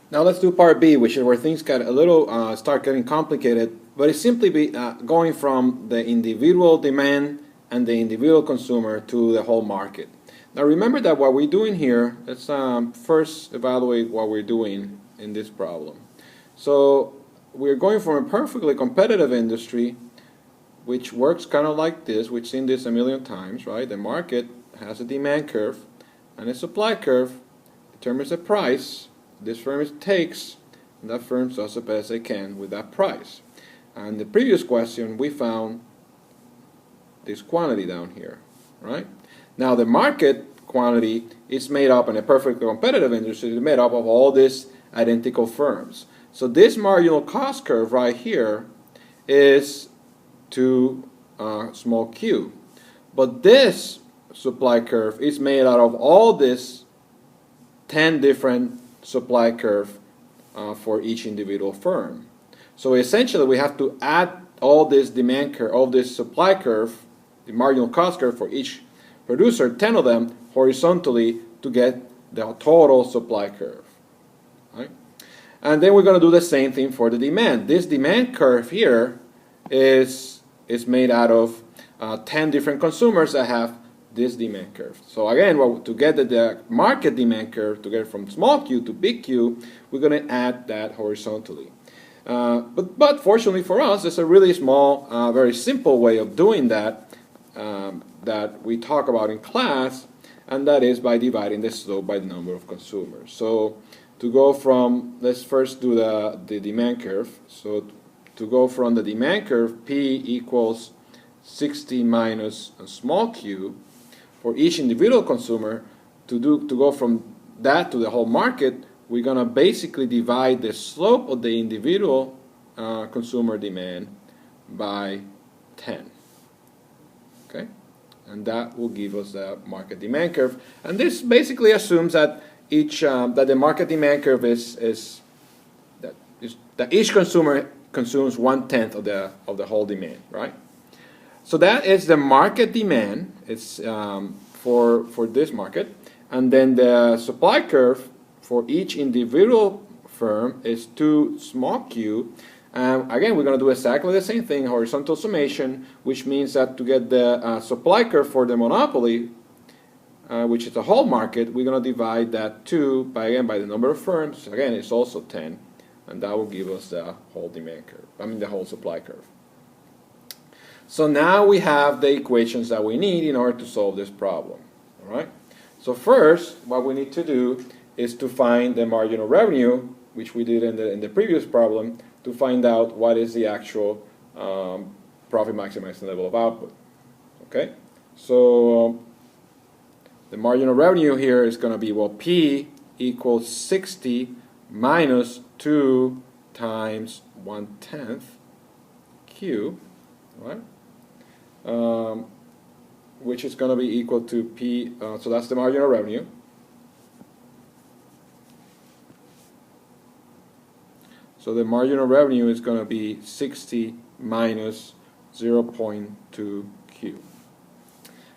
Now let's do part B, which is where things get a little start getting complicated, but it's simply going from the individual demand and the individual consumer to the whole market. Now remember that what we're doing here, let's first evaluate what we're doing in this problem. So we're going from a perfectly competitive industry, which works kind of like this. We've seen this a million times, right? The market has a demand curve and a supply curve, determines the price. This firm takes, and that firm does the best they can with that price. And the previous question, we found this quantity down here, right? Now the market quantity is made up in a perfectly competitive industry, it's made up of all these identical firms. So this marginal cost curve right here is to small q. But this supply curve is made out of all this 10 different supply curve for each individual firm. So essentially we have to add all this demand curve, all this supply curve, the marginal cost curve for each producer, 10 of them horizontally to get the total supply curve. Right? And then we're going to do the same thing for the demand. This demand curve here is made out of 10 different consumers that have this demand curve. So again, to get the market demand curve, to get from small q to big Q, we're going to add that horizontally. But fortunately for us, it's a really small, very simple way of doing that that we talk about in class, and that is by dividing the slope by the number of consumers. So to go from, let's first do the demand curve. So to go from the demand curve, P equals 60 minus a small q, for each individual consumer, to go from that to the whole market, we're going to basically divide the slope of the individual consumer demand by 10. Okay? And that will give us the market demand curve. And this basically assumes that that the market demand curve is that each consumer consumes 1/10 of the whole demand, right? So that is the market demand. It's for this market, and then the supply curve for each individual firm is 2 small q. Again, we're going to do exactly the same thing, horizontal summation, which means that to get the supply curve for the monopoly, which is the whole market, we're going to divide that 2 by the number of firms. Again, it's also 10, and that will give us the whole demand curve. The whole supply curve. So now we have the equations that we need in order to solve this problem. All right. So first, what we need to do is to find the marginal revenue, which we did in the previous problem, to find out what is the actual profit maximizing level of output. Okay. So the marginal revenue here is going to be, well, P equals 60 minus 2 times 1/10 Q, right? Which is going to be equal to P, so that's the marginal revenue. So the marginal revenue is going to be 60 minus 0.2 Q.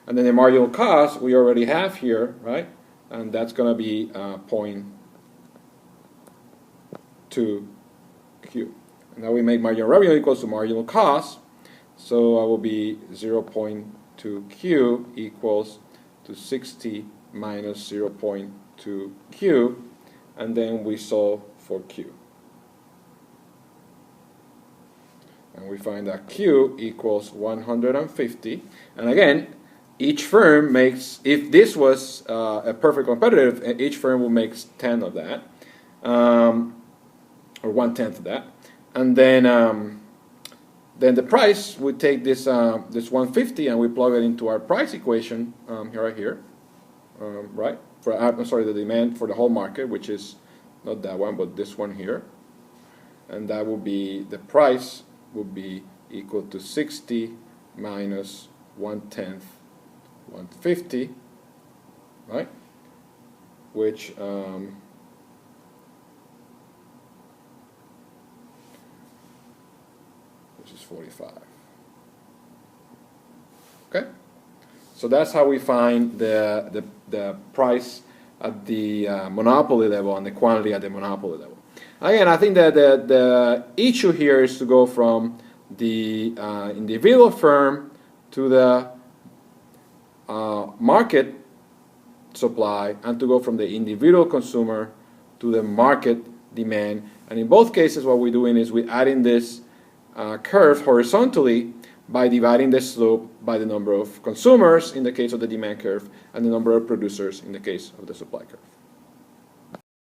And then the marginal cost we already have here, right? And that's going to be 0.2 Q. And now we make marginal revenue equals to marginal cost. So that will be 0.2 Q equals to 60 minus 0.2 Q, and then we solve for Q. And we find that Q equals 150. And again, each firm makes, if this was a perfect competitive, each firm will make 10 of that, or 1/10 of that. And then the price, we take this 150 and we plug it into our price equation right here, right? The demand for the whole market, which is not that one, but this one here. And that will be, the price will be equal to 60 minus 1/10, 150, right? Which is 45. Okay, so that's how we find the price at the monopoly level and the quantity at the monopoly level. Again, I think that the issue here is to go from the individual firm to the market supply, and to go from the individual consumer to the market demand. And in both cases, what we're doing is we're adding this curve horizontally by dividing the slope by the number of consumers in the case of the demand curve and the number of producers in the case of the supply curve.